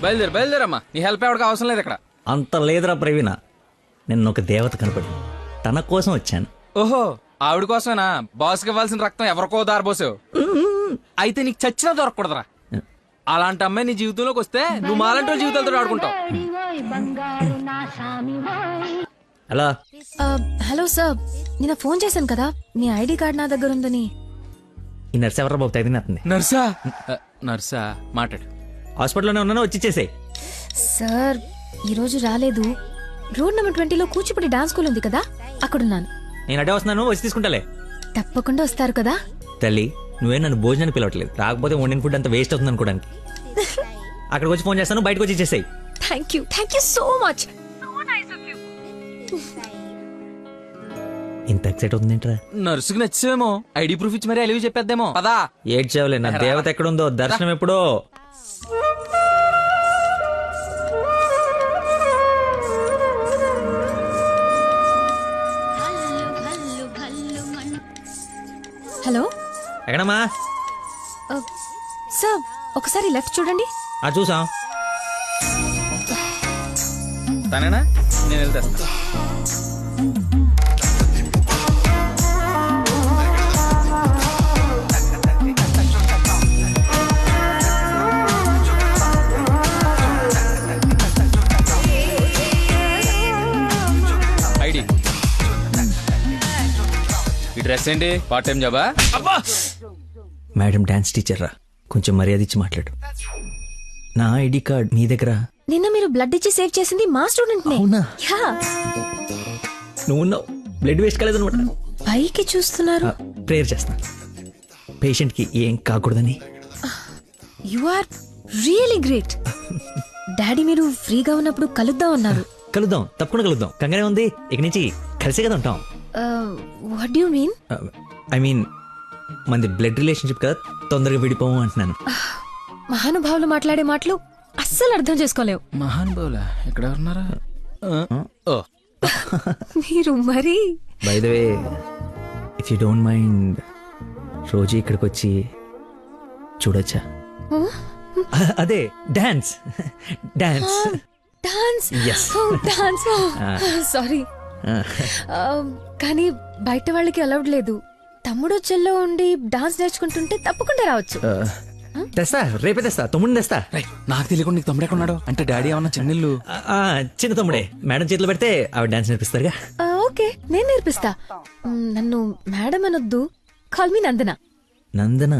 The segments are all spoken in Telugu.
బయలుదేరమ్మా. నీ హెల్ప్ ఎవరికి అవసరం లేదు ఇక్కడ. అంత లేదురా ప్రవీణ, నిన్న ఒక దేవత కనపడి తన కోసం వచ్చాను. ఓహో, ఆవిడ కోసమేనా? బాస్కి ఇవ్వాల్సిన రక్తం ఎవరికో దారిపోసావు. అయితే నీకు చచ్చినా దొరకకూడదురా. అలాంటి అమ్మాయి నీ జీవితంలోకి వస్తే నువ్వు మాలంటి జీవితాలతో ఆడుకుంటావు. హలో హలో సార్, నిన్న ఫోన్ చేశాను కదా, మీ ఐడి కార్డ్ నా దగ్గర ఉందని. ఈ నర్స్ ఎవరా బాబు తగినట్టుంది? నర్సా? నర్సా మాట్లాడు. హాస్పిటల్లోనే ఉన్నాను, వచ్చి ఇచ్చేసేయ్. సార్ ఈరోజు రాలేదు. రోడ్ నెంబర్ 20లో కూచిపూడి డాన్స్ స్కూల్ ఉంది కదా, అక్కడున్నాను. నేను అడే వస్తున్నాను, వచ్చి తీసుకుంటాలే. తప్పకుండా వస్తారు కదా. తల్లి, నువ్వే నన్ను భోజనాన్ని పిలవట్లేదు, రాకపోతే వండిన ఫుడ్ అంత వేస్ట్ అవుతుంది అనుకోడానికి. అక్కడికి వచ్చి ఫోన్ చేస్తాను, బయటకు వచ్చి ఇచ్చేసేయ్. Thank you so much. ఇంత ఎక్సైట్ అవుతుంది ఏంట్రా? నర్సుకి నచ్చేమో, ఐడి ప్రూఫ్ ఇచ్చి మరీ అలివి చెప్పేద్దేమో. పదా ఏడ్చావులే, నా దేవత ఎక్కడుందో, దర్శనం ఎప్పుడో. హలో ఎక్కడమ్మా? సార్ ఒకసారి లెఫ్ట్ చూడండి. చూసాం. తనేనా? నేను వెళ్తా. ఐడి, ఈ డ్రెస్ ఏంటి? పార్ట్ టైం జాబా? మేడం డాన్స్ టీచర్ రా, కొంచెం మర్యాద ఇచ్చి మాట్లాడు. నా ఐడి కార్డ్ మీ దగ్గర. నిన్న మీరు బ్లడ్ ఇచ్చి సేవ్ చేసింది మా స్టూడెంట్ నే. అవునా? యా. నువ్వు బ్లడ్ వేస్ట్ కాలేదనమాట. పైకి చూస్తున్నారు. ప్రేయర్ చేస్తా, పేషెంట్ కి ఏం కాకూడదని. You are really great. Daddy మీరు ఫ్రీగా ఉన్నప్పుడు కలుద్దాం అన్నారు. కలుద్దాం, తప్పకుండా కలుద్దాం. కంగానే ఉంది, ఇక నుంచి కలిసే కదా ఉంటాం. What do you mean? I mean మనది బ్లడ్ రిలేషన్షిప్ కదా, తొందరగా విడిపోము అంటున్నాను. మహానుభావులు మాట్లాడే మాటలు అస్సలు అర్థం చేసుకోలేవు. మహానుభావులా? ఎక్కడ ఉన్నారా? మీరు మరి. By the way, if you don't mind, రోజు ఇక్కడికి వచ్చి చూడొచ్చా? అదే dance. Dance dance. Yes. Dance. Sorry, కానీ బయట వాళ్ళకి అలౌడ్ లేదు. తమ్ముడు చెల్లో ఉండి డాన్స్ నేర్చుకుంటుంటే తప్పకుండా రావచ్చు. తెస్తా, రేపే తెస్తా, తమ్ముడిని తెస్తా. నాకు తెలియకుండా నీకు తమ్ముడు ఎక్కడున్నాడు? అంటే డాడీ ఏమన్నా చెన్నెళ్ళు? చిన్న తమ్ముడే, మేడం చేతిలో పెడితే ఆవిడ డాన్స్ నేర్పిస్తారుగా. ఓకే, నేను నేర్పిస్తా. నన్ను మేడం అనొద్దు, call me Nandana. Nandana,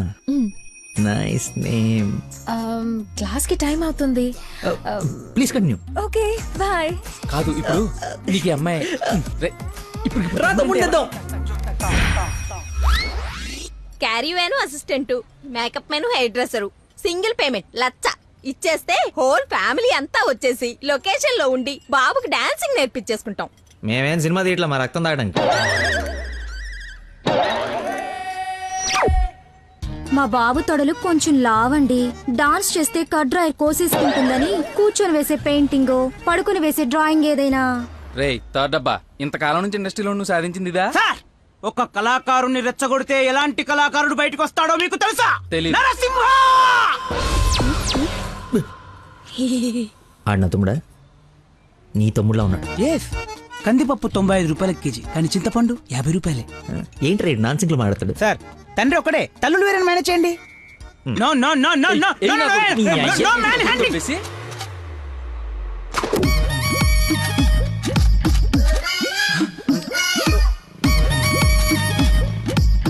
nice name. Class కి టైం అవుతుంది. Please continue. Okay bye. కాదు, ఇప్పుడు నీకు ఈ అమ్మాయి caravan assistant, makeup man hair dresser, single payment 1,00,000 ఇచ్చేస్తే హోల్ ఫ్యామిలీ అంతా వచ్చేసి లొకేషన్ లో ఉండి బాబుకి డాన్సింగ్ నేర్పించేసుకుంటాం. మేమేం సినిమా తీయట్లా, మా రక్తం తాగడానికి. మా బాబు తొడలు కొంచెం లావండి. డాన్స్ చేస్తే కడ్రాయి కోసేసుకుంటుందని కూర్చొని వేసే పెయింటింగ్, పడుకుని వేసే డ్రాయింగ్ ఏదైనా. రే థర్డ్ డబ్బా, ఇంతకాలం నుంచి ఇండస్ట్రీలో నువ్వు సాధించింది ఇదా? ఒక కళాకారుని రెచ్చగొడితే ఎలాంటి కళాకారుడు బయటకు వస్తాడో మీకు తెలుసా? తెలీదు. నరసింహ! ఆడిన తమ్ముడా? నీ తమ్ముడులా ఉన్నాడు. కందిపప్పు 95 రూపాయల కేజీ, కానీ చింతపండు 50 రూపాయలే. ఏంటి రేడు నాన్ సింగ్లు మాట్లాడతాడు? సార్, తండ్రి ఒకడే, తల్లులు వేరే మేనేజ్ చేయండి. No no no no no no man handing.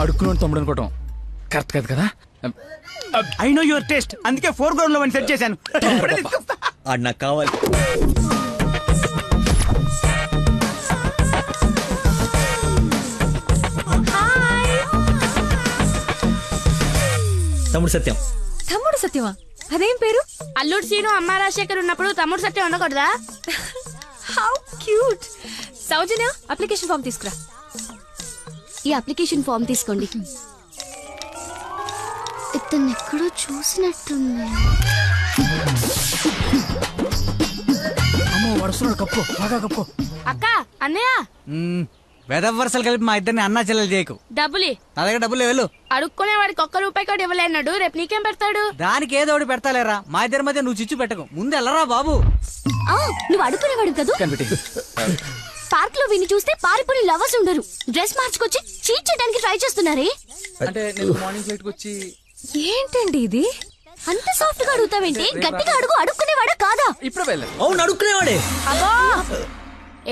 అడుక్కున్నాడు తమ్ముడు అనుకోవటం కరెక్ట్ కాదు కదా. ఐ నో యువర్ టేస్ట్, అందుకే 4 గ్రౌండ్ లో సెట్ చేశాను. ఆడు నాకు కావాలి. తమ్ముడు సత్యం. తమ్ముడు సత్యమా? అదేం పేరు? అల్లుడు సీను అమ్మ రాజశేఖర్ ఉన్నప్పుడు తమ్ముడు సత్యం ఉండకూడదా? How cute. Soujanya, application form తీసుకురా. ఈ అప్లికేషన్ ఫామ్ తీసుకోండి. ఇతను ఎక్కడో చూసినట్టుంది. అమ్మో వరుసలో కప్పు, బాగా కప్పు. అక్క, అన్నయ్య. వెదవరసలు కలిపి మా ఇద్దరిని అన్నా చెల్లెలు చేయకు. డబ్బులి నా దగ్గర డబ్బులు వెళ్ళు. అడుక్కునే వాడికి ఒక్క రూపాయి కూడా ఇవ్వలేన్నాడు. రేపు నీకేం పెడతాడు? దానికి ఏదో ఒకటి పెడతాలేరా. మా ఇద్దరి మధ్య నువ్వు చిచ్చు పెట్టకు. ముందు వెళ్ళరా బాబు. నువ్వు అడుగునేవాడు కదూ. పార్క్ లో విని చూస్తే పారిపోయి లవర్స్ ఉండరు. డ్రెస్ మార్చుకొచ్చి చీట్ చేయడానికి ట్రై చేస్తున్నారే. అంటే నేను మార్నింగ్ ఫ్లైట్ వచ్చి ఏంటండి ఇది? అంత సాఫ్ట్ గా అడుగుతావేంటి? గట్టిగా అడుగు. అడుక్కునేవాడా కాదా? ఇప్పుడు వెళ్ళాను. అవును అడుక్కునేవాడే. అబ్బో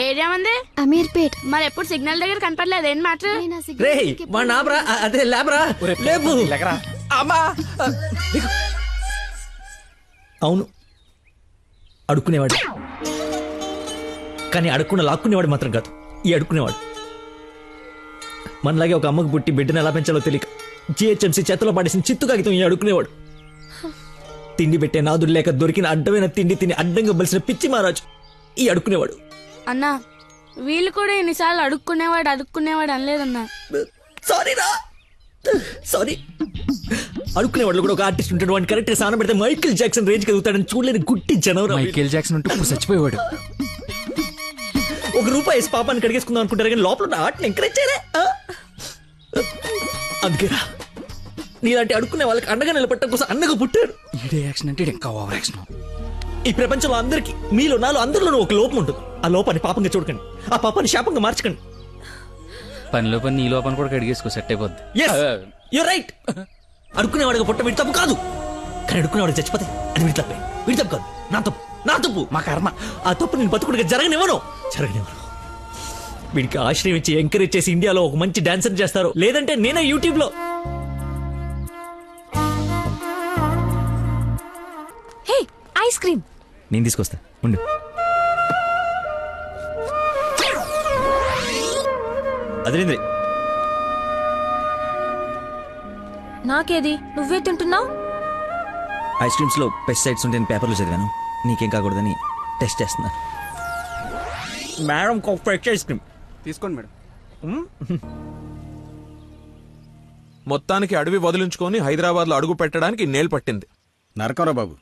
ఏరియా మంది అమీర్పేట్. మరి ఎప్పుడు సిగ్నల్ దగ్గర కనపడలేదు. ఏం మాట? రే వాడు నాబ్రా, అదే లేబరా, లేపు. అమ్మా అవును అడుక్కునేవాడు, కానీ అడుక్కున్న లాక్కునేవాడు మాత్రం కాదు ఈ అడుక్కునేవాడు. మనలాగే ఒక అమ్మకు పుట్టి బిడ్డను ఎలా పెంచాలో తెలియక జిహెచ్ఎంసీ చేతిలో పడేసిన చిత్తు కాగితం ఈ అడుక్కునేవాడు. తిండి పెట్టే నాదుడు లేక దొరికిన అడ్డమైన తిండి తిని అడ్డంగా బలిసిన పిచ్చి మహారాజు ఈ అడుక్కునేవాడు. అన్నా వీళ్ళు కూడా ఎన్నిసార్లు అడుక్కునేవాడు అనలేదన్నా. సారీరా, సారీ. అడుక్కునేవాడు కూడా ఒక ఆర్టిస్ట్ ఉంటాడు. వాడిని కరెక్ట్ గా సాన పెడితే మైకేల్ జాక్సన్ రేంజ్ కలుగుతాడని చూడలేని గుట్టి జనవరం. మైకేల్ జాక్సన్ ఉంటూ ఇప్పుడు చచ్చిపోయేవాడు. ₹1 వేసి పాపాన్ని కడిగేసుకుందాం అనుకుంటారు కానీ లోపల ఉన్న ఆర్ట్ని ఎంకరేజ్ చేయలే. అందుకేరా నీలాంటి అడుక్కునే వాళ్ళకి అండగా నిలబట్టడం కోసం అన్నగా పుట్టారు. ఈడే యాక్షన్ అంటే ఇంకా ఓవర్ యాక్షన్. ఈ ప్రపంచంలో అందరికి మీలో నాలో అందరిలోనూ ఒక లోపం ఉంటుంది. ఆ లోపాన్ని పాపంగా చూడకండి, ఆ పాపాన్ని శాపంగా మార్చకండి. పనిలో పని నీ లోపల కూడా కడిగేసుకో, సెట్ అయిపోద్ది. You're right. అడుక్కునేవాడిగా పుట్ట వీడి తప్పు కాదు, కానీ అడుక్కునేవాడికి చచ్చిపోతే అది వీడి తప్పే. వీడి తప్పు కాదు, నా తప్పు, నా తప్పు, మా కర్మ. ఆ తప్పు నేను బతుకుడిగా జరగనివ్వను. వీడికి ఆశ్రయం ఇచ్చి ఎంకరేజ్ చేసి ఇండియాలో ఒక మంచి డాన్సర్ చేస్తారు, లేదంటే నేనే యూట్యూబ్ లో. Hey ice cream. నేను తీసుకొస్తా ఉండు. అదేంద్రి నాకేది? నువ్వే తింటున్నావు. ఐస్ క్రీమ్స్ లో పెస్టిసైడ్స్ ఉంటే పేపర్లో చదివాను. నీకేం కాకూడదని టెస్ట్ చేస్తున్నా. మేడం ఒక ఫ్రెష్ ఐస్ క్రీమ్ తీసుకోండి మేడం. మొత్తానికి అడవి వదిలించుకొని హైదరాబాద్లో అడుగు పెట్టడానికి నేలు పట్టింది. నరకరా బాబు,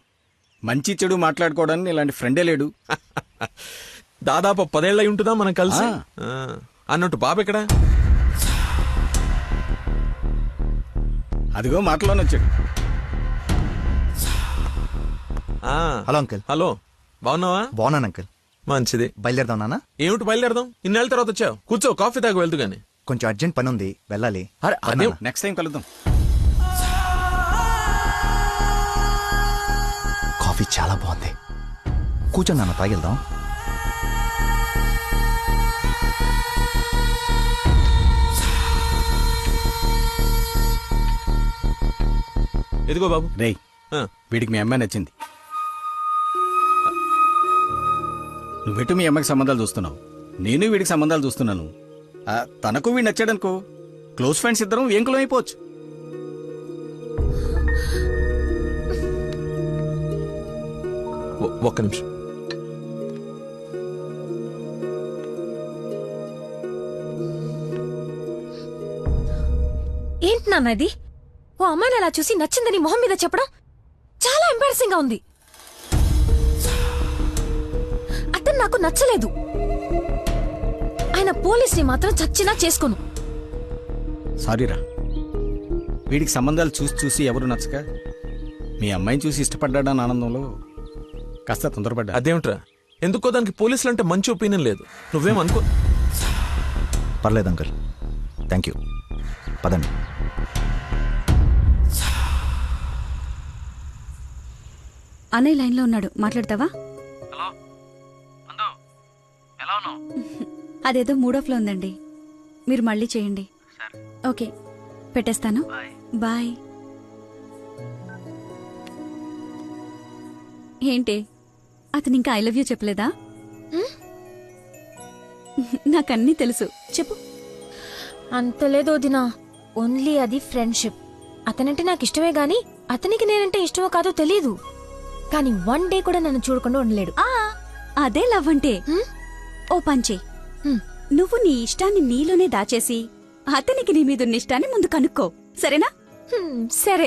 మంచి చెడు మాట్లాడుకోవడానికి ఇలాంటి ఫ్రెండే లేడు. దాదాపు 10 ఏళ్ళై ఉంటుందా మనం కలిసి. అన్నట్టు బాబు ఎక్కడా? అదిగో మాటలోనే వచ్చాడు. Hello uncle. హలో, బాగున్నావా? బాగున్నాను అంకుల్. మంచిది. బయలుదేరదాం నాన్న. ఏమిటి బయలుదేరదాం? ఇన్నేళ్ళ తర్వాత వచ్చావు. కూర్చో, కాఫీ తాగు వెళ్తూ గాని. కొంచెం అర్జెంట్ పని ఉంది, వెళ్ళాలి. అదే నెక్స్ట్ టైం కలుద్దాం. కాఫీ చాలా బాగుంది. కూర్చొని నాన్న, తాగిద్దాం. ఎదిగో బాబు. రేయ్, వీడికి మీ అమ్మాయి నచ్చింది. నువ్వెటు మీ అమ్మాయికి సంబంధాలు చూస్తున్నావు, నేను వీడికి సంబంధాలు చూస్తున్నాను. తనకు వీడు నచ్చాడనుకో, క్లోజ్ ఫ్రెండ్స్ ఇద్దరం ఏంకులం అయిపోవచ్చు. ఒక్క నిమిషం. ఏంటి నాన్న ఇది? ఓ అమ్మాయిని అలా చూసి నచ్చిందని మొహం మీద చెప్పడం చాలా ఎంబారసింగ్ గా ఉంది. అతను నాకు నచ్చలేదు. ఆయన పోలీస్ని మాత్రం చచ్చినా చేసుకోను. సారీరా, వీడికి సంబంధాలు చూసి చూసి ఎవరు నచ్చక మీ అమ్మాయిని చూసి ఇష్టపడ్డాడని ఆనందంలో కాస్త తొందరపడ్డా. అదేమిట్రా? ఎందుకో దానికి పోలీసులు అంటే మంచి ఒపీనియన్ లేదు. నువ్వేమనుకో. పర్లేదు అంకుల్, థ్యాంక్ యూ. పదండి. అన్నయ్య లైన్ లో ఉన్నాడు, మాట్లాడతావా? అదేదో మూడోఫ్ లో ఉందండి, మీరు మళ్ళీ చేయండి. ఓకే, పెట్టేస్తాను. బాయ్. ఏంటి, అతను ఇంకా ఐ లవ్ యూ చెప్పలేదా? నాకన్నీ తెలుసు, చెప్పు. అంత లేదు వదినా, ఓన్లీ అది ఫ్రెండ్షిప్. అతనంటే నాకు ఇష్టమే గాని అతనికి నేనంటే ఇష్టమో కాదో తెలీదు. కానీ 1 డే కూడా నన్ను చూడకుండా ఉండలేడు. అదే లవ్ అంటే. ఓ పంచే, నువ్వు నీ ఇష్టాన్ని నీలోనే దాచేసి అతనికి నీ మీదున్న ఇష్టాన్ని ముందు కనుక్కో, సరేనా? సరే.